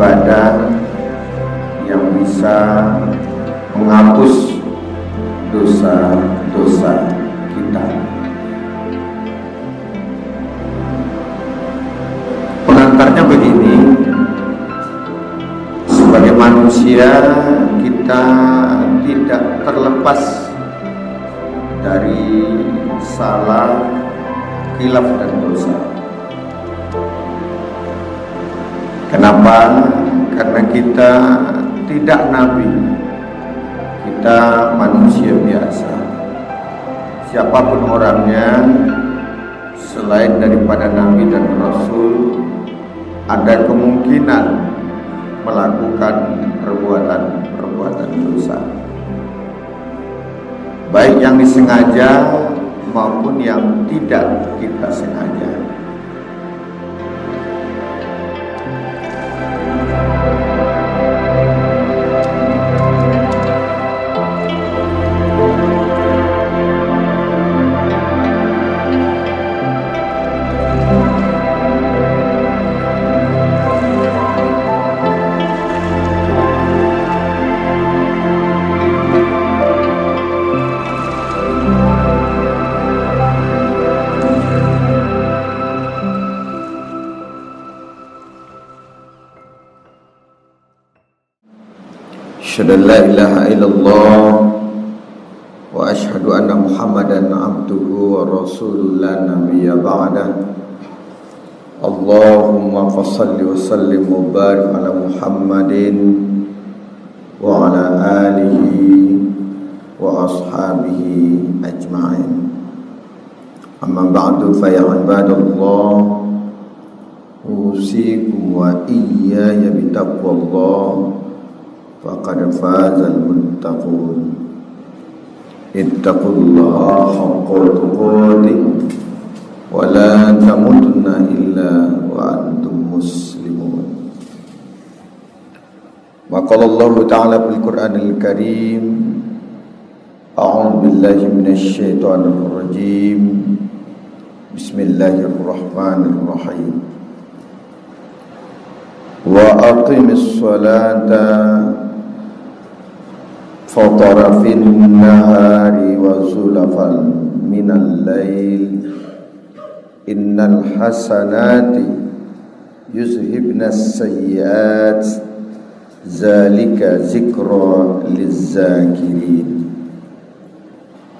ibadah yang bisa menghapus dosa-dosa kita. Pengantarnya begini, sebagai manusia kita tidak terlepas dari salah, khilaf dan dosa. Kenapa? Karena kita tidak nabi, kita manusia biasa. Siapapun orangnya, selain daripada nabi dan rasul, ada kemungkinan melakukan perbuatan dosa, baik yang disengaja maupun yang tidak kita sengaja. Asyhadu an la ilaha illallah wa asyhadu anna Muhammadan abduhu wa rasuluhu la nabiyya ba'dah. Allahumma fassalli wa sallim wa barik ala Muhammadin wa ala alihi wa ashabihi ajma'in. Amma ba'du fa ya ibadallah, usikum wa iyaya bitaqwallah, faqad fazal muttaqun. Ittaqullaha haqqa tuqatih wa la tamutunna illa wa antum muslimun. Wa qala Allah ta'ala fil Qur'anil Karim, a'udzu billahi minasy syaithanir rajim. Bismillahirrahmanirrahim. Wa aqimis salata fatarafin nahari wa zulafan minal lail, innal hasanati yuzhibnas sayyiat, zalika zikra lizzakirin.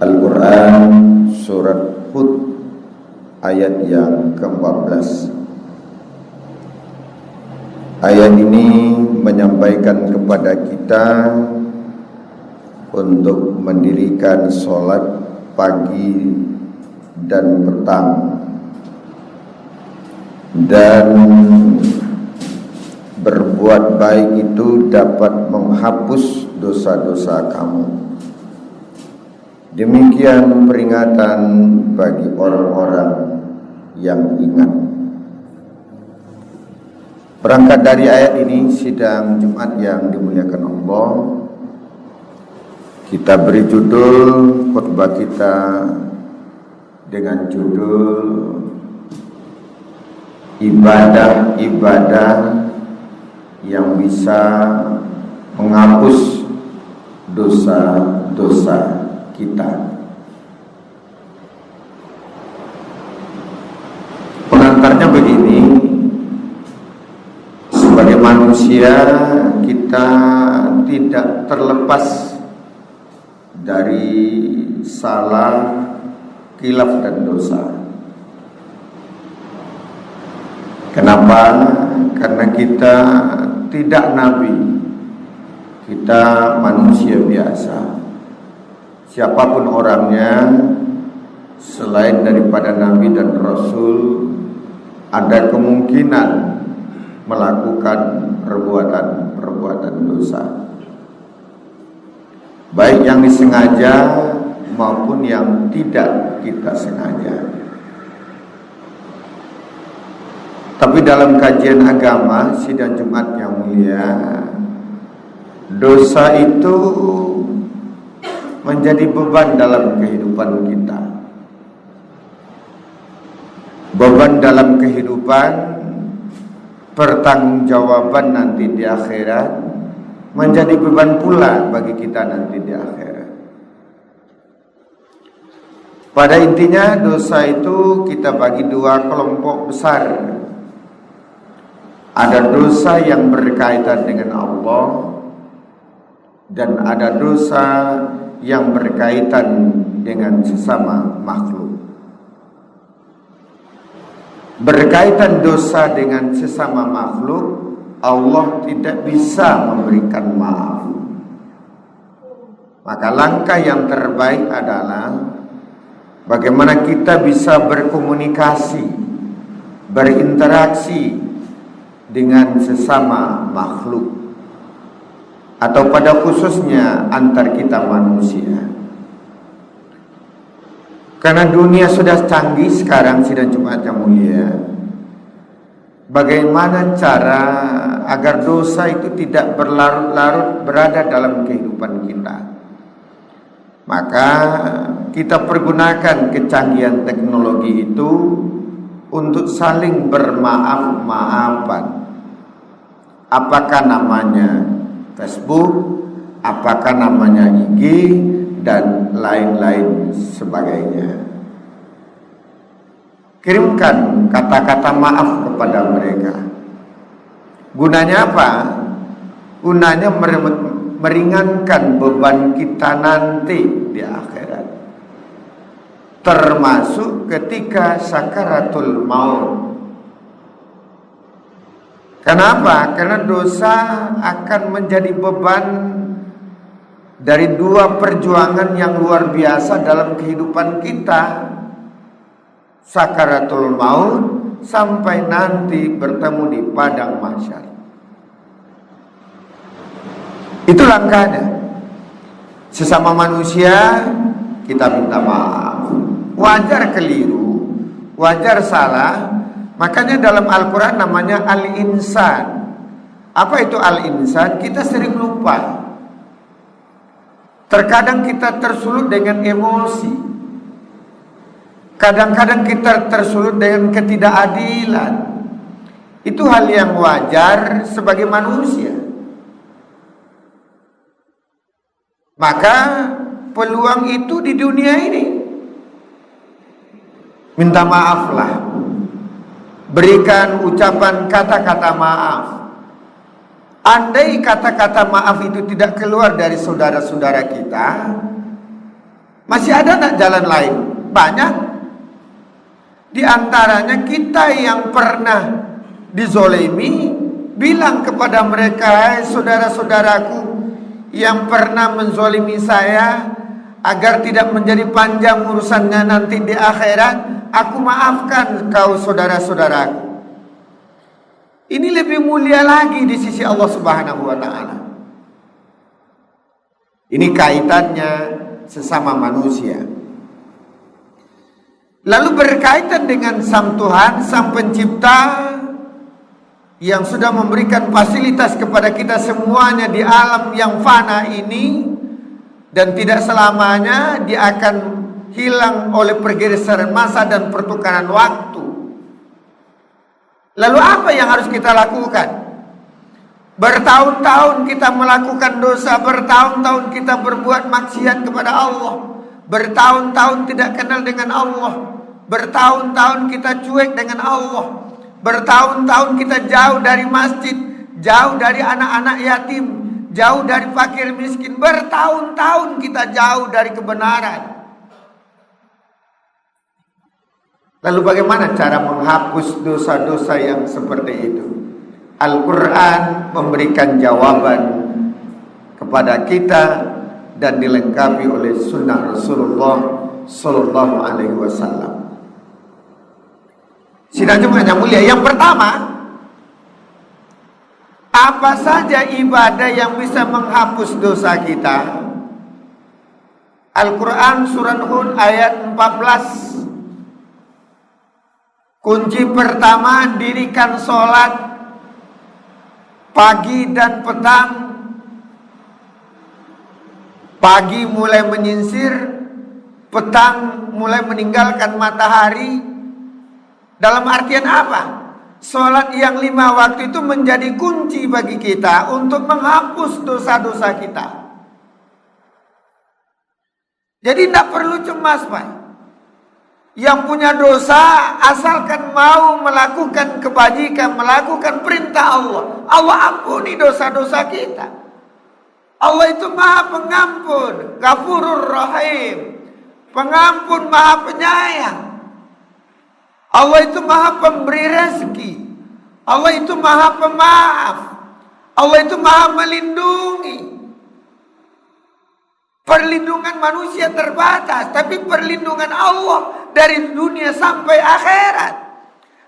Al-Quran surat Hud ayat yang ke-14. Ayat ini menyampaikan kepada kita untuk mendirikan sholat pagi dan petang, dan berbuat baik itu dapat menghapus dosa-dosa kamu. Demikian peringatan bagi orang-orang yang ingat. Berangkat dari ayat ini, sidang Jumat yang dimuliakan Allah, kita beri judul khutbah kita dengan judul ibadah-ibadah yang bisa menghapus dosa-dosa kita. Pengantarnya begini, sebagai manusia kita tidak terlepas dari salah, khilaf dan dosa. Kenapa? Karena kita tidak nabi, kita manusia biasa. Siapapun orangnya, selain daripada nabi dan rasul, ada kemungkinan melakukan perbuatan dosa, baik yang disengaja maupun yang tidak kita sengaja. Tapi dalam kajian agama sidang Jumat yang mulia, dosa itu menjadi beban dalam kehidupan kita. Beban dalam kehidupan pertanggungjawaban nanti di akhirat, menjadi beban pula bagi kita nanti di akhirat. Pada intinya dosa itu kita bagi dua kelompok besar. Ada dosa yang berkaitan dengan Allah, dan ada dosa yang berkaitan dengan sesama makhluk. Berkaitan dosa dengan sesama makhluk, Allah tidak bisa memberikan maaf. Maka langkah yang terbaik adalah bagaimana kita bisa berkomunikasi, berinteraksi dengan sesama makhluk, atau pada khususnya antar kita manusia. Karena dunia sudah canggih sekarang, sidang Jumat yang mulia. Bagaimana cara agar dosa itu tidak berlarut-larut berada dalam kehidupan kita? Maka kita pergunakan kecanggihan teknologi itu untuk saling bermaaf-maafan. Apakah namanya Facebook, apakah namanya IG, dan lain-lain sebagainya. Kirimkan kata-kata maaf kepada mereka. Gunanya apa? Gunanya meringankan beban kita nanti di akhirat, termasuk ketika sakaratul maut. Kenapa? Karena dosa akan menjadi beban dari dua perjuangan yang luar biasa dalam kehidupan kita, sakaratul maut sampai nanti bertemu di padang mahsyar. Itu langkahnya. Sesama manusia kita minta maaf. Wajar keliru, wajar salah. Makanya dalam Al-Quran namanya Al-Insan. Apa itu Al-Insan? Kita sering lupa. Terkadang kita tersulut dengan emosi. Kadang-kadang kita tersulut dengan ketidakadilan. Itu hal yang wajar sebagai manusia. Maka peluang itu di dunia ini. Minta maaflah. Berikan ucapan kata-kata maaf. Andai kata-kata maaf itu tidak keluar dari saudara-saudara kita, masih ada nak jalan lain? Banyak. Di antaranya kita yang pernah dizolimi, bilang kepada mereka, "Hai saudara-saudaraku yang pernah menzolimi saya, agar tidak menjadi panjang urusannya nanti di akhirat, aku maafkan kau saudara-saudaraku." Ini lebih mulia lagi di sisi Allah Subhanahu wa ta'ala. Ini kaitannya sesama manusia. Lalu berkaitan dengan Sang Tuhan, Sang Pencipta, yang sudah memberikan fasilitas kepada kita semuanya di alam yang fana ini, dan tidak selamanya dia akan hilang oleh pergeseran masa dan pertukaran waktu. Lalu apa yang harus kita lakukan? Bertahun-tahun kita melakukan dosa, bertahun-tahun kita berbuat maksiat kepada Allah, bertahun-tahun tidak kenal dengan Allah, bertahun-tahun kita cuek dengan Allah, bertahun-tahun kita jauh dari masjid, jauh dari anak-anak yatim, jauh dari fakir miskin, bertahun-tahun kita jauh dari kebenaran. Lalu bagaimana cara menghapus dosa-dosa yang seperti itu? Al-Quran memberikan jawaban kepada kita dan dilengkapi oleh sunnah Rasulullah Sallallahu Alaihi Wasallam. Sidang Jumat yang mulia, yang pertama, apa saja ibadah yang bisa menghapus dosa kita? Al-Quran surat Hud ayat 14. Kunci pertama, dirikan sholat pagi dan petang. Pagi mulai menyingsir, petang mulai meninggalkan matahari. Dalam artian apa? Sholat yang 5 waktu itu menjadi kunci bagi kita untuk menghapus dosa-dosa kita. Jadi tidak perlu cemas, Pak. Yang punya dosa asalkan mau melakukan kebajikan, melakukan perintah Allah, Allah ampuni dosa-dosa kita. Allah itu Maha Pengampun, Ghafurur Rahim, Pengampun, Maha Penyayang. Allah itu Maha Pemberi rezeki. Allah itu Maha Pemaaf. Allah itu Maha Melindungi. Perlindungan manusia terbatas, tapi perlindungan Allah dari dunia sampai akhirat.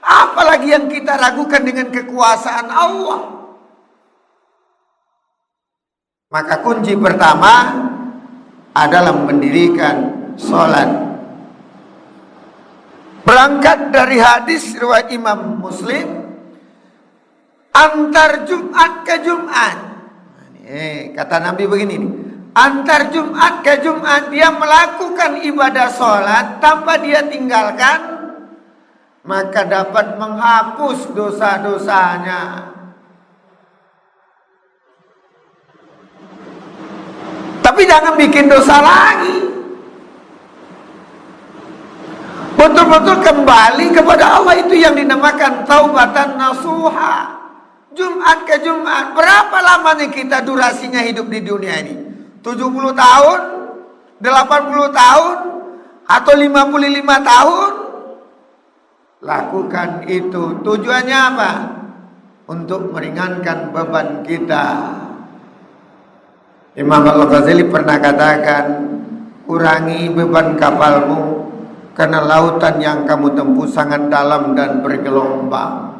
Apalagi yang kita ragukan dengan kekuasaan Allah. Maka kunci pertama adalah mendirikan sholat. Berangkat dari hadis riwayat Imam Muslim, antar Jumat ke Jumat. Kata Nabi begini nih, antar Jumat ke Jumat dia melakukan ibadah sholat tanpa dia tinggalkan, maka dapat menghapus dosa-dosanya. Tapi jangan bikin dosa lagi. Betul-betul kembali kepada Allah, itu yang dinamakan taubatan nasuha. Jumat ke Jumat. Berapa lamanya kita durasinya hidup di dunia ini? 70 tahun? 80 tahun? Atau 55 tahun? Lakukan itu. Tujuannya apa? Untuk meringankan beban kita. Imam Al-Ghazali pernah katakan, kurangi beban kapalmu, karena lautan yang kamu tempuh sangat dalam dan bergelombang.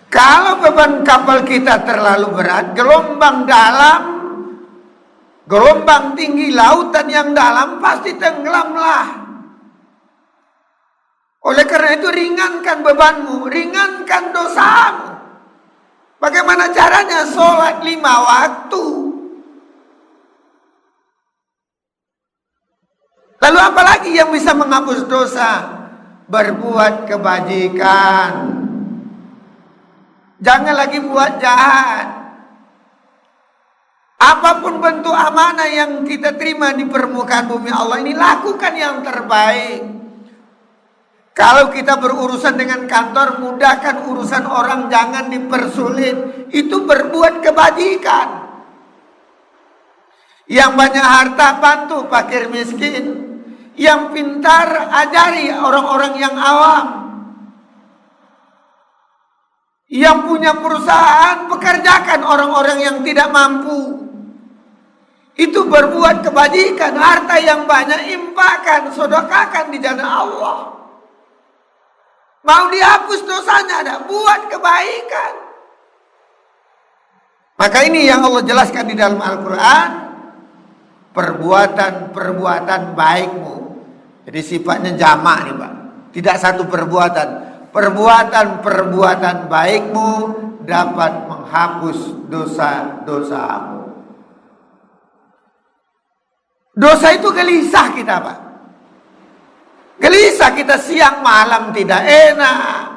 Kalau beban kapal kita terlalu berat, gelombang dalam, gelombang tinggi, lautan yang dalam, pasti tenggelamlah. Oleh karena itu ringankan bebanmu, ringankan dosamu. Bagaimana caranya? Sholat 5 waktu. Lalu apa lagi yang bisa menghapus dosa? Berbuat kebajikan. Jangan lagi buat jahat. Apapun bentuk amanah yang kita terima di permukaan bumi Allah ini, lakukan yang terbaik. Kalau kita berurusan dengan kantor, mudahkan urusan orang, jangan dipersulit. Itu berbuat kebajikan. Yang banyak harta, bantu fakir miskin. Yang pintar, ajari orang-orang yang awam. Yang punya perusahaan, pekerjakan orang-orang yang tidak mampu. Itu berbuat kebajikan. Harta yang banyak infakkan, sedekahkan di jalan Allah. Mau dihapus dosanya, ada buat kebaikan. Maka ini yang Allah jelaskan di dalam Al-Quran, perbuatan-perbuatan baikmu. Jadi sifatnya jamak nih Pak, tidak satu perbuatan. Perbuatan-perbuatan baikmu dapat menghapus dosa-dosamu. Dosa itu gelisah kita Pak. Gelisah kita, siang malam tidak enak,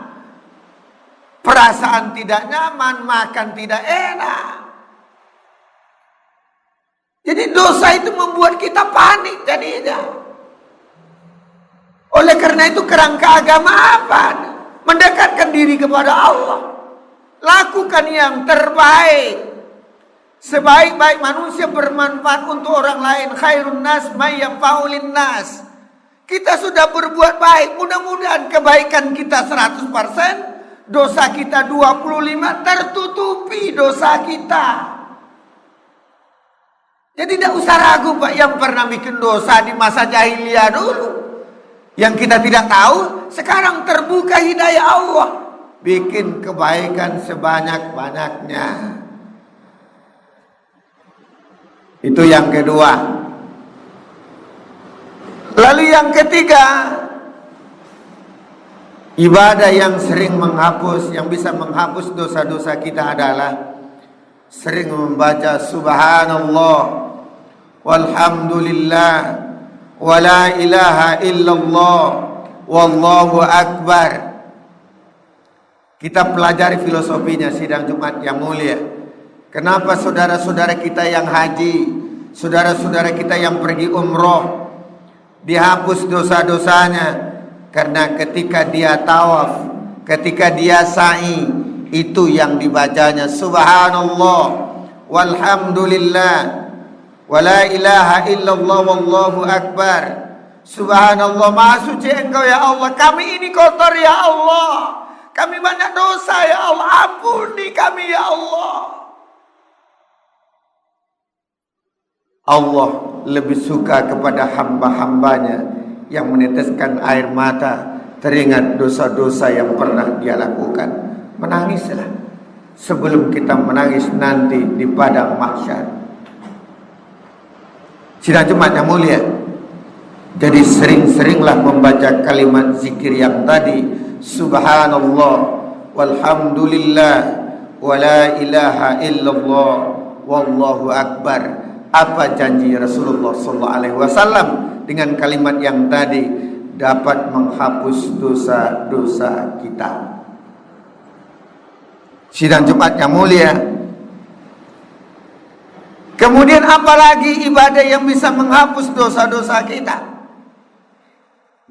perasaan tidak nyaman, makan tidak enak. Jadi dosa itu membuat kita panik jadinya. Oleh karena itu kerangka agama apa? Mendekatkan diri kepada Allah. Lakukan yang terbaik. Sebaik-baik manusia bermanfaat untuk orang lain. Khairun nas may yanfa'u linnas. Kita sudah berbuat baik. Mudah-mudahan kebaikan kita 100%. Dosa kita 25%. Tertutupi dosa kita. Jadi tidak usah ragu Pak, yang pernah bikin dosa di masa jahiliyah dulu, yang kita tidak tahu, sekarang terbuka hidayah Allah. Bikin kebaikan sebanyak-banyaknya. Itu yang kedua. Lalu yang ketiga, ibadah yang sering menghapus, yang bisa menghapus dosa-dosa kita adalah sering membaca subhanallah walhamdulillah wa la ilaha illallah wallahu akbar. Kita pelajari filosofinya sidang Jumat yang mulia. Kenapa saudara-saudara kita yang haji, saudara-saudara kita yang pergi umroh, dihapus dosa-dosanya? Karena ketika dia tawaf, ketika dia sa'i, itu yang dibacanya subhanallah walhamdulillah wala ilaha illallah wallahu akbar. Subhanallah, maha suci engkau ya Allah, kami ini kotor ya Allah, kami banyak dosa ya Allah, ampuni kami ya Allah. Allah lebih suka kepada hamba-hambanya yang meneteskan air mata teringat dosa-dosa yang pernah dia lakukan. Menangislah sebelum kita menangis nanti di padang mahsyar. Sidang Jumat yang mulia, jadi sering-seringlah membaca kalimat zikir yang tadi, subhanallah walhamdulillah wala ilaha illallah wallahu akbar. Apa janji Rasulullah SAW dengan kalimat yang tadi? Dapat menghapus dosa-dosa kita. Sidang Jumat yang mulia, kemudian apalagi ibadah yang bisa menghapus dosa-dosa kita?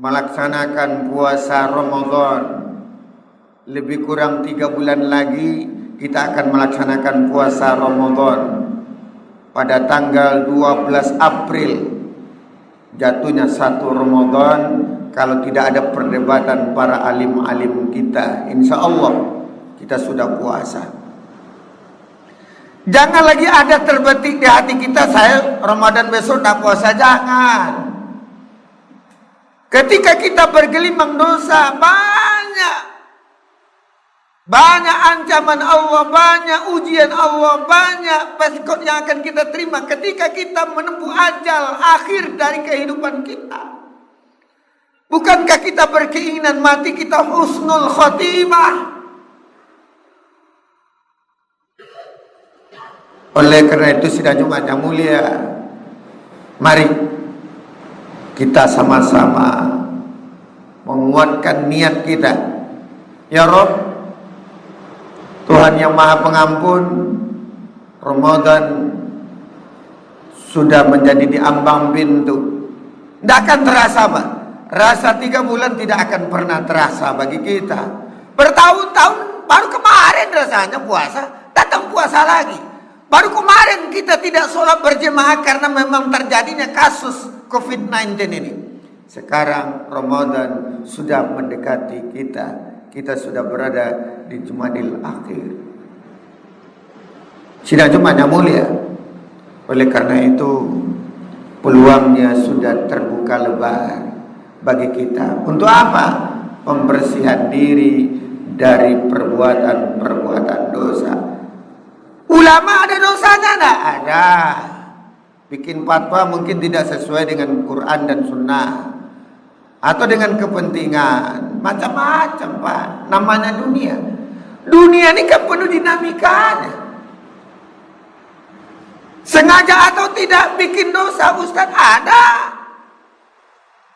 Melaksanakan puasa Ramadan. Lebih kurang 3 bulan lagi kita akan melaksanakan puasa Ramadan. Pada tanggal 12 April jatuhnya 1 Ramadan, kalau tidak ada perdebatan para alim-alim kita, insya Allah kita sudah puasa. Jangan lagi ada terbetik di hati kita, saya Ramadan besok tak puasa, jangan. Ketika kita bergelimang dosa, banyak ancaman Allah, banyak ujian Allah, banyak peskot yang akan kita terima ketika kita menempuh ajal akhir dari kehidupan kita. Bukankah kita berkeinginan mati kita husnul khotimah? Oleh karena itu sidang Jumat yang mulia, mari kita sama-sama menguatkan niat kita. Ya Rabb, Tuhan yang Maha Pengampun, Ramadan sudah menjadi di ambang pintu. Tidak akan terasa, Pak. Rasa 3 bulan tidak akan pernah terasa bagi kita. Bertahun-tahun, baru kemarin rasanya puasa, datang puasa lagi. Baru kemarin kita tidak sholat berjemaah karena memang terjadinya kasus COVID-19 ini. Sekarang Ramadan sudah mendekati kita. Kita sudah berada di Jumadil Akhir. Sidang Jumat yang mulia, oleh karena itu peluangnya sudah terbuka lebar bagi kita. Untuk apa? Pembersihan diri dari perbuatan-perbuatan dosa. Ulama ada dosanya? Tidak ada. Bikin fatwa mungkin tidak sesuai dengan Quran dan Sunnah, atau dengan kepentingan macam-macam, Pak. Namanya dunia. Dunia ini kan penuh dinamikanya. Sengaja atau tidak bikin dosa, Ustaz, ada.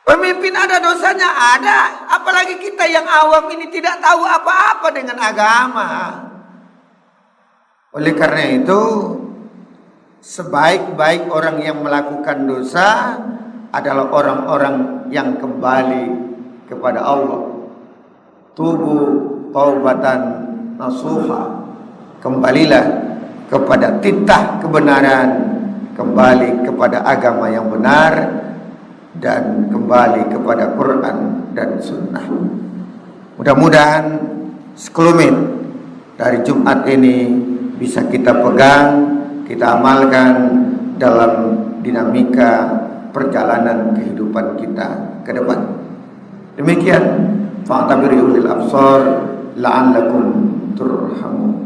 Pemimpin ada dosanya, ada. Apalagi kita yang awam ini tidak tahu apa-apa dengan agama. Oleh karena itu, sebaik-baik orang yang melakukan dosa adalah orang-orang yang kembali kepada Allah. Tubu taubatan nasuha. Kembalilah kepada titah kebenaran, kembali kepada agama yang benar, dan kembali kepada Quran dan Sunnah. Mudah-mudahan sekelumit dari Jumat ini bisa kita pegang, kita amalkan dalam dinamika perjalanan kehidupan kita ke depan. Demikian, fa'tabiru ulil absar la'allakum turhamun.